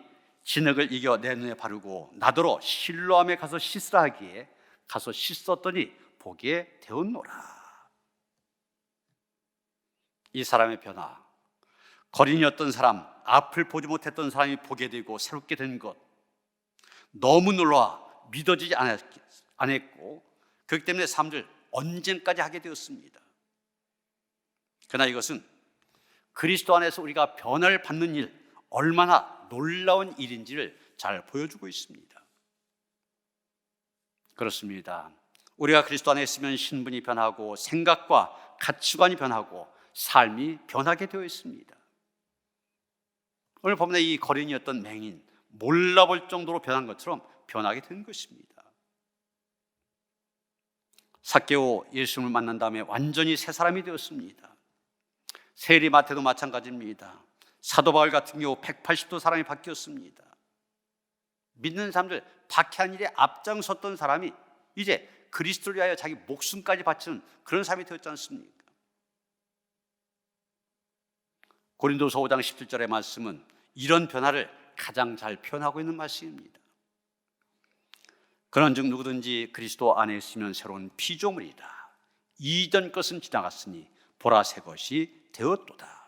진흙을 이겨 내 눈에 바르고 나더러 실로암에 가서 씻으라 하기에 가서 씻었더니 보게 되었노라. 이 사람의 변화, 거린이었던 사람, 앞을 보지 못했던 사람이 보게 되고 새롭게 된 것, 너무 놀라워 믿어지지 않았고 그렇기 때문에 사람들 언쟁까지 하게 되었습니다. 그러나 이것은 그리스도 안에서 우리가 변화를 받는 일, 얼마나 놀라운 일인지를 잘 보여주고 있습니다. 그렇습니다. 우리가 그리스도 안에 있으면 신분이 변하고 생각과 가치관이 변하고 삶이 변하게 되어 있습니다. 오늘 본문에 이 거린이었던 맹인, 몰라볼 정도로 변한 것처럼 변하게 된 것입니다. 삭개오 예수님을 만난 다음에 완전히 새 사람이 되었습니다. 세리마태도 마찬가지입니다. 사도 바울 같은 경우 180도 사람이 바뀌었습니다. 믿는 사람들 박해한 일에 앞장섰던 사람이 이제 그리스도를 위하여 자기 목숨까지 바치는 그런 사람이 되었지 않습니까? 고린도서 5장 17절의 말씀은 이런 변화를 가장 잘 표현하고 있는 말씀입니다. 그런즉 누구든지 그리스도 안에 있으면 새로운 피조물이다. 이전 것은 지나갔으니 보라 새 것이 되었도다.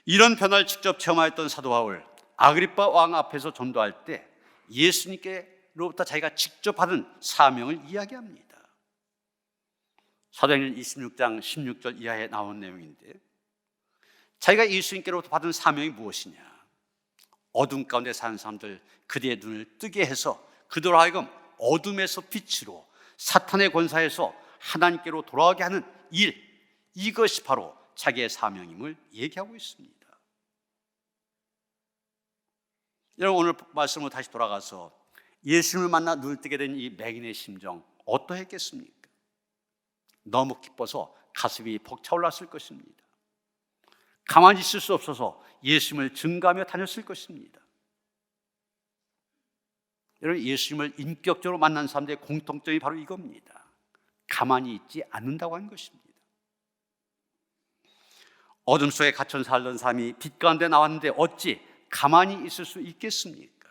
이런 변화를 직접 체험하였던 사도 바울, 아그리빠 왕 앞에서 전도할 때 예수님께로부터 자기가 직접 받은 사명을 이야기합니다. 사도행전 26장 16절 이하에 나온 내용인데, 자기가 예수님께로부터 받은 사명이 무엇이냐? 어둠 가운데 사는 사람들 그들의 눈을 뜨게 해서 그들로 하여금 어둠에서 빛으로, 사탄의 권사에서 하나님께로 돌아가게 하는 일, 이것이 바로 자기의 사명임을 얘기하고 있습니다. 여러분, 오늘 말씀으로 다시 돌아가서 예수님을 만나 눈을 뜨게 된 이 맹인의 심정 어떠했겠습니까? 너무 기뻐서 가슴이 벅차올랐을 것입니다. 가만히 있을 수 없어서 예수님을 증거하며 다녔을 것입니다. 여러분, 예수님을 인격적으로 만난 사람들의 공통점이 바로 이겁니다. 가만히 있지 않는다고 하는 것입니다. 어둠 속에 갇혀 살던 사람이 빛 가운데 나왔는데 어찌 가만히 있을 수 있겠습니까?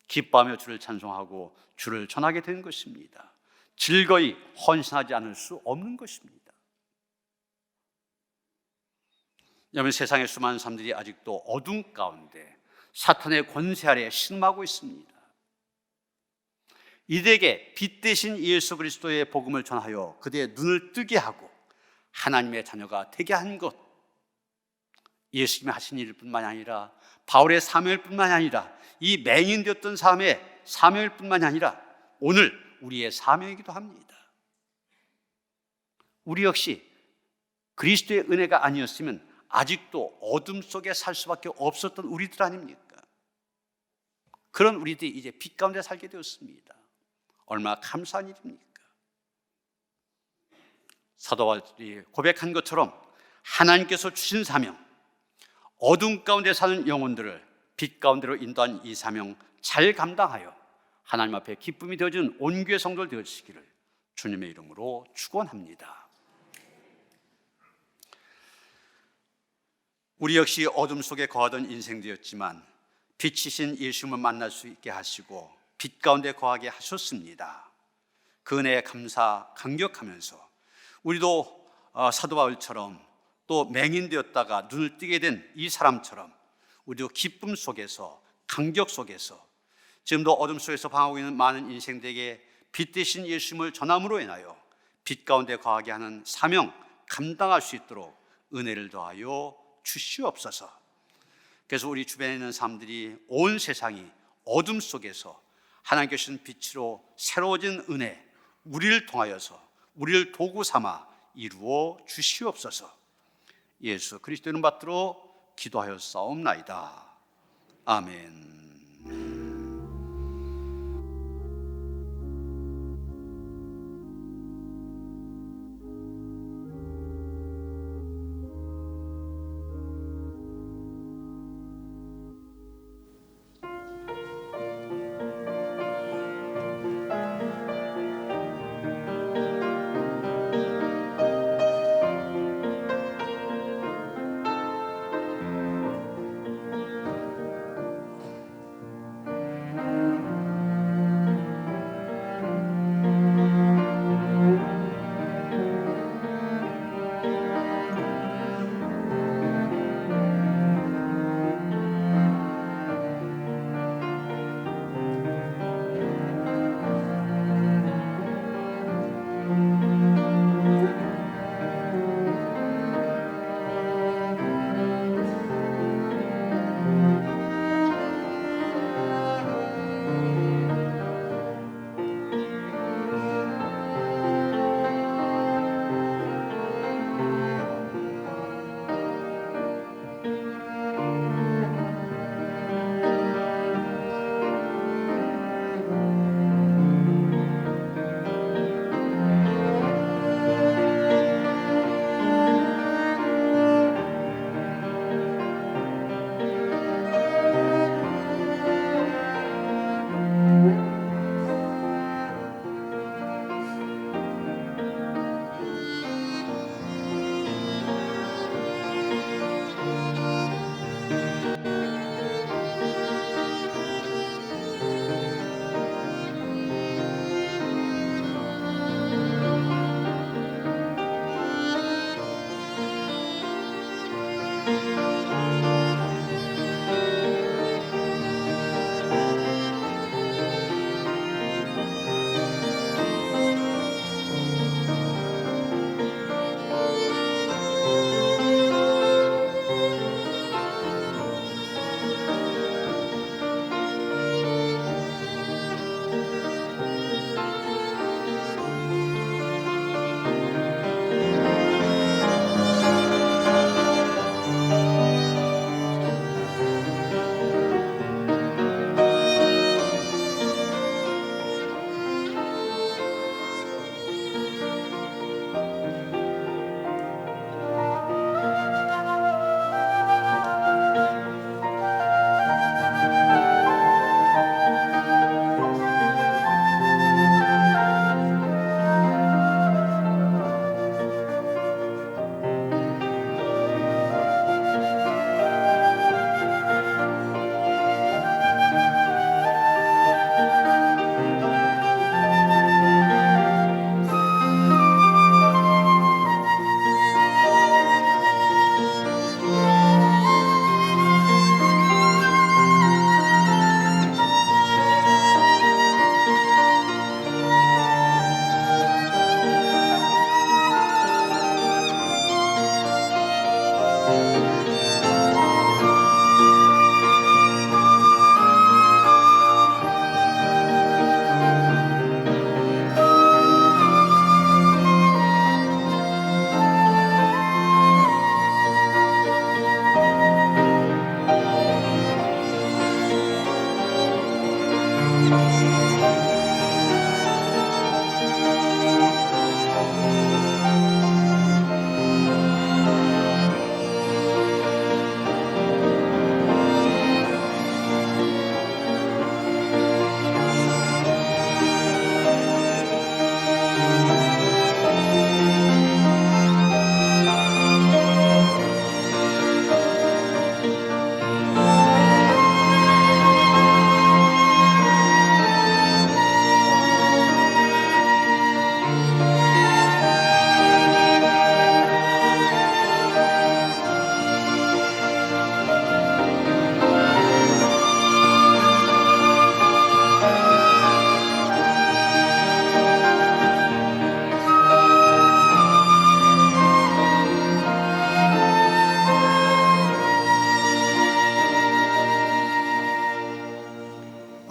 기뻐하며 주를 찬송하고 주를 전하게 된 것입니다. 즐거이 헌신하지 않을 수 없는 것입니다. 여러분, 세상의 수많은 사람들이 아직도 어둠 가운데 사탄의 권세 아래 신음하고 있습니다. 이들에게 빛 대신 예수 그리스도의 복음을 전하여 그들의 눈을 뜨게 하고 하나님의 자녀가 되게 한 것, 예수님이 하신 일뿐만이 아니라 바울의 사명일 뿐만이 아니라 이 맹인 되었던 사람의 사명일 뿐만이 아니라 오늘 우리의 사명이기도 합니다. 우리 역시 그리스도의 은혜가 아니었으면 아직도 어둠 속에 살 수밖에 없었던 우리들 아닙니까? 그런 우리들이 이제 빛 가운데 살게 되었습니다. 얼마나 감사한 일입니까? 사도 바울이 고백한 것처럼 하나님께서 주신 사명, 어둠 가운데 사는 영혼들을 빛 가운데로 인도한 이 사명 잘 감당하여 하나님 앞에 기쁨이 되어준 온교회 성도들 되어주시기를 주님의 이름으로 축원합니다. 우리 역시 어둠 속에 거하던 인생되었지만 빛이신 예수님을 만날 수 있게 하시고 빛 가운데 거하게 하셨습니다. 그 은혜에 감격하면서 우리도 사도 바울처럼 또 맹인되었다가 눈을 뜨게 된 이 사람처럼 우리도 기쁨 속에서, 감격 속에서, 지금도 어둠 속에서 방황하고 있는 많은 인생들에게 빛 대신 예수님을 전함으로 인하여 빛 가운데 거하게 하는 사명 감당할 수 있도록 은혜를 더하여 주시옵소서. 그래서 우리 주변에 있는 사람들이 온 세상이 어둠 속에서 하나님께 주신 빛으로 새로워진 은혜, 우리를 통하여서 우리를 도구 삼아 이루어 주시옵소서. 예수 그리스도 이름 받들어 기도하여 싸움나이다. 아멘.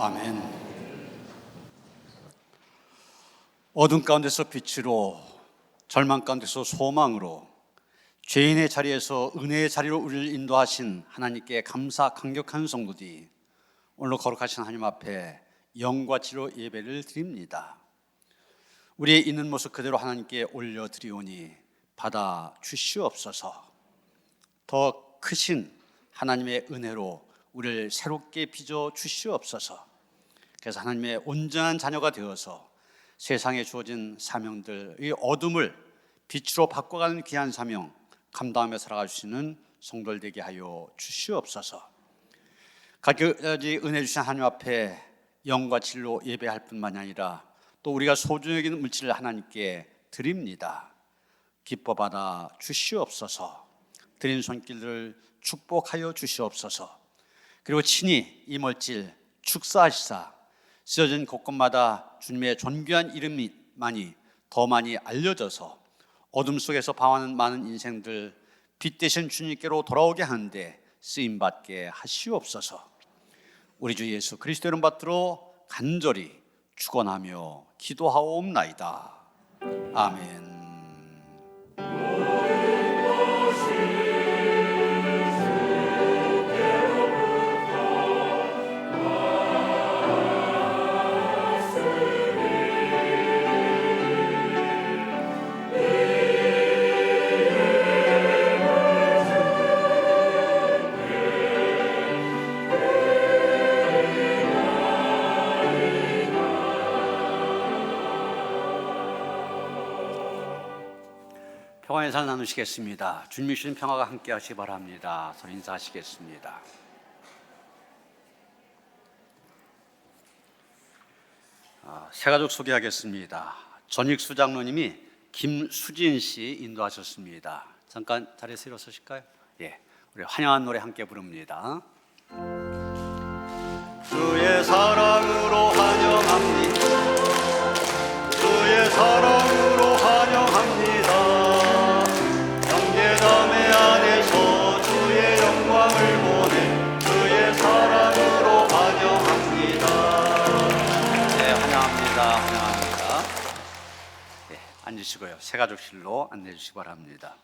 아멘. 어둠 가운데서 빛으로, 절망 가운데서 소망으로, 죄인의 자리에서 은혜의 자리로 우리를 인도하신 하나님께 감사 감격한 성도들이 오늘 거룩하신 하나님 앞에 영과 지로 예배를 드립니다. 우리의 있는 모습 그대로 하나님께 올려드리오니 받아 주시옵소서. 더 크신 하나님의 은혜로 우리를 새롭게 빚어 주시옵소서. 그래서 하나님의 온전한 자녀가 되어서 세상에 주어진 사명들의 어둠을 빛으로 바꿔가는 귀한 사명 감당하며 살아갈 수 있는 성도들 되게 하여 주시옵소서. 각가지 은혜 주신 하나님 앞에 영과 진로 예배할 뿐만이 아니라 또 우리가 소중히 여기는 물질을 하나님께 드립니다. 기뻐 받아 주시옵소서. 드린 손길을 축복하여 주시옵소서. 그리고 친히 이 물질 축사하시사 쓰여진 곳곳마다 주님의 존귀한 이름만이 더 많이 알려져서 어둠 속에서 방황하는 많은 인생들 빛 대신 주님께로 돌아오게 하는데 쓰임받게 하시옵소서. 우리 주 예수 그리스도 이름 받들어 간절히 축원하며 기도하옵나이다. 아멘. 평화의 살 나누시겠습니다. 주님이 주신 평화가 함께 하시기 바랍니다. 서로 인사하시겠습니다. 새가족 소개하겠습니다. 전익수 장로님이 김수진 씨 인도하셨습니다. 잠깐 자리에서 일어서실까요? 예, 우리 환영한 노래 함께 부릅니다. 주의 사랑으로 환영합니다. 주의 사랑으로 환영합니다. 영계담의 안에서 주의 영광을 보내 주의 사랑으로 환영합니다. 네, 환영합니다. 네, 앉으시고요. 새가족실로 안내해 주시기 바랍니다.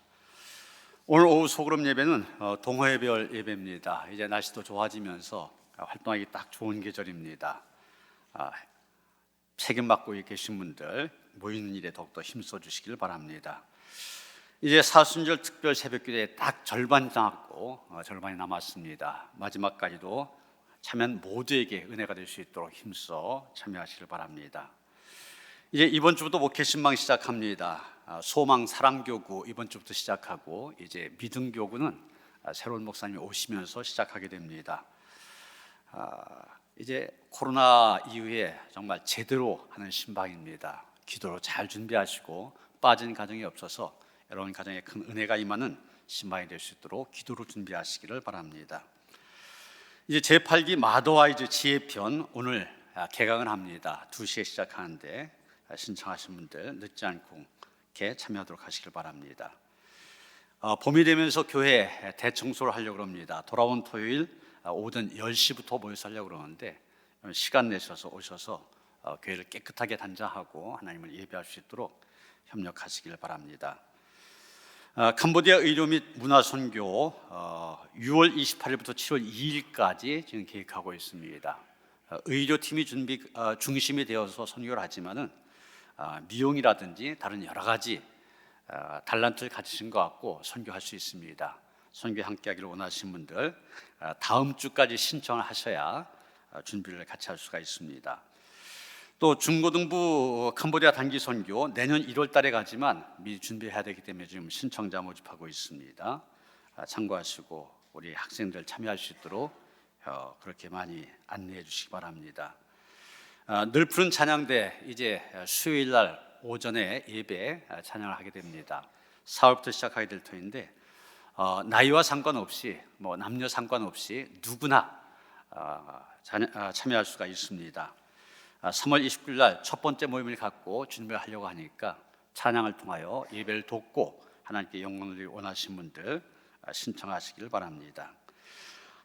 오늘 오후 소그룹 예배는 동호회별 예배입니다. 이제 날씨도 좋아지면서 활동하기 딱 좋은 계절입니다. 책임받고 계신 분들 모이는 일에 더욱더 힘써 주시길 바랍니다. 이제 사순절 특별 새벽기도에 딱 절반 남았고 절반이 남았습니다. 마지막까지도 참여한 모두에게 은혜가 될 수 있도록 힘써 참여하시길 바랍니다. 이제 이번 주부터 목회 신방 시작합니다. 소망 사랑교구 이번 주부터 시작하고 이제 믿음교구는 새로운 목사님이 오시면서 시작하게 됩니다. 이제 코로나 이후에 정말 제대로 하는 신방입니다. 기도로 잘 준비하시고 빠진 가정이 없어서 여러분 가정에 큰 은혜가 임하는 신방이 될 수 있도록 기도로 준비하시기를 바랍니다. 이제 제8기 마더와이즈 지혜편 오늘 개강을 합니다. 2시에 시작하는데 신청하신 분들 늦지 않고 이렇게 참여하도록 하시길 바랍니다. 봄이 되면서 교회 대청소를 하려고 합니다. 돌아온 토요일 오전 10시부터 모여서 하려고 그러는데 시간 내셔서 오셔서 교회를 깨끗하게 단장하고 하나님을 예배할 수 있도록 협력하시길 바랍니다. 캄보디아 의료 및 문화 선교 6월 28일부터 7월 2일까지 지금 계획하고 있습니다. 의료팀이 중심이 되어서 선교를 하지만은 미용이라든지 다른 여러 가지 달란트를 가지신 것 같고 선교할 수 있습니다. 선교에 함께하기를 원하시는 분들 다음 주까지 신청을 하셔야 준비를 같이 할 수가 있습니다. 또 중고등부 캄보디아 단기 선교 내년 1월 달에 가지만 미리 준비해야 되기 때문에 지금 신청자 모집하고 있습니다. 참고하시고 우리 학생들 참여할 수 있도록 그렇게 많이 안내해 주시기 바랍니다. 늘 푸른 찬양대 이제 수요일 날 오전에 예배 찬양을 하게 됩니다. 4월부터 시작하게 될 터인데 나이와 상관없이 남녀 상관없이 누구나 참여할 수가 있습니다. 3월 29일 날 첫 번째 모임을 갖고 준비를 하려고 하니까 찬양을 통하여 예배를 돕고 하나님께 영광을 원하시는 분들 신청하시길 바랍니다.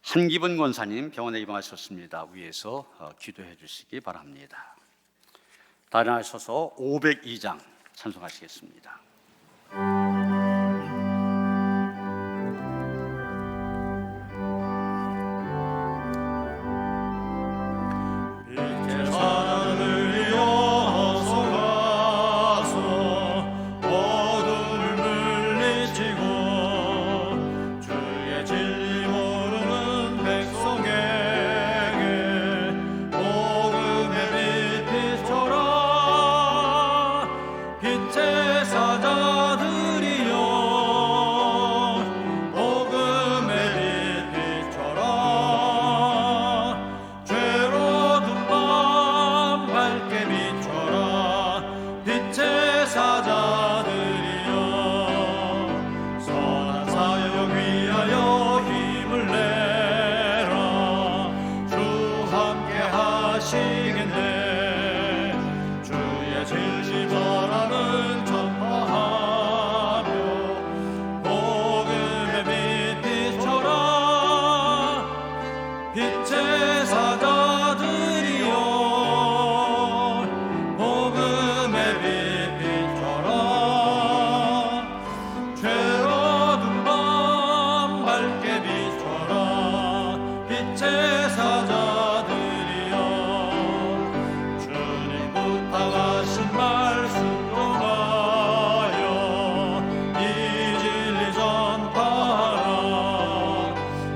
한기분 권사님 병원에 입원하셨습니다. 위에서 기도해 주시기 바랍니다. 달아나셔서 502장 찬송하시겠습니다. 빛의 사랑을 이어서 가서 어둠을 물리치고 주의 진리 모르는 백성에게 복음의 빛 비춰라. 빛의 사자들이여 복음의 빛 비춰라. 죄로운 밤 밝게 비춰라. 빛의 사자들이여 선한 사역 위하여 힘을 내라. 주 함께 하시겠네. 주의 진리 바라는 전파하며 복음의 빛 비춰라. 빛의 사자들이여 복음의 빛 비춰라. 죄로운 밤 밝게 비춰라. 빛의 사자들이여 주님 부탁하신 말씀로 가여 이 진리 전파하라.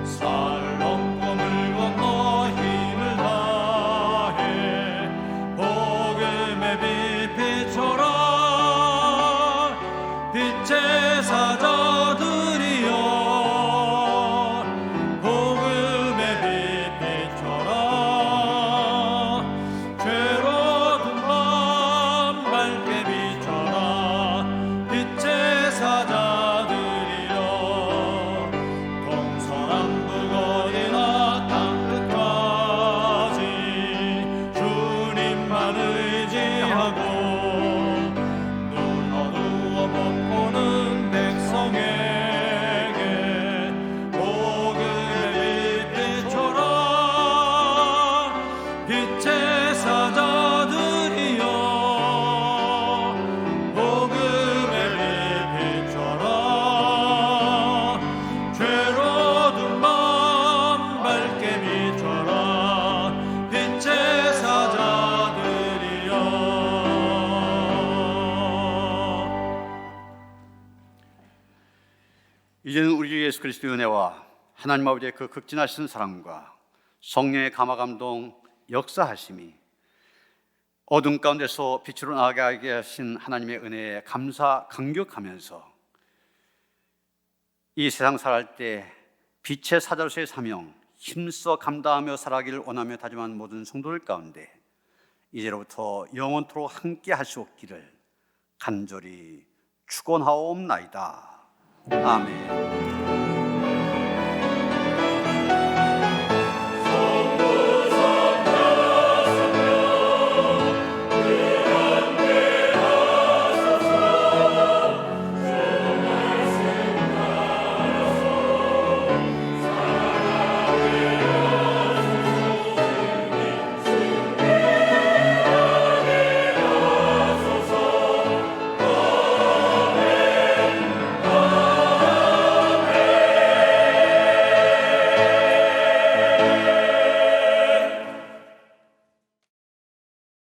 산을 넘고 물 건너 힘을 다해 복음의 빛 비춰라. 빛의 사자들이여 복음의 빛 비춰라. 죄로운 밤 밝게 비춰라. 빛의 사자들이여 동서남북 어디나 땅 끝까지 주님만 의지하고 눈 어두워 못 보는 백성에게 복음의 빛 비춰라. 빛의 사자들이여 복음의 빛 비춰라. 죄로운 밤 밝게 비춰라. 빛의 사자들이여. 이제는 우리 주 예수 그리스도의 은혜와 하나님 아버지의 그 극진하신 사랑과 성령의 감화감동 역사하심이 어둠 가운데서 빛으로 나아가게 하신 하나님의 은혜에 감사 감격하면서 이 세상 살아갈 때 빛의 사자로서의 사명 힘써 감당하며 살아가기를 원하며 다짐하는 모든 성도들 가운데 이제로부터 영원토록 함께 하시옵기를 간절히 축원하옵나이다. 아멘.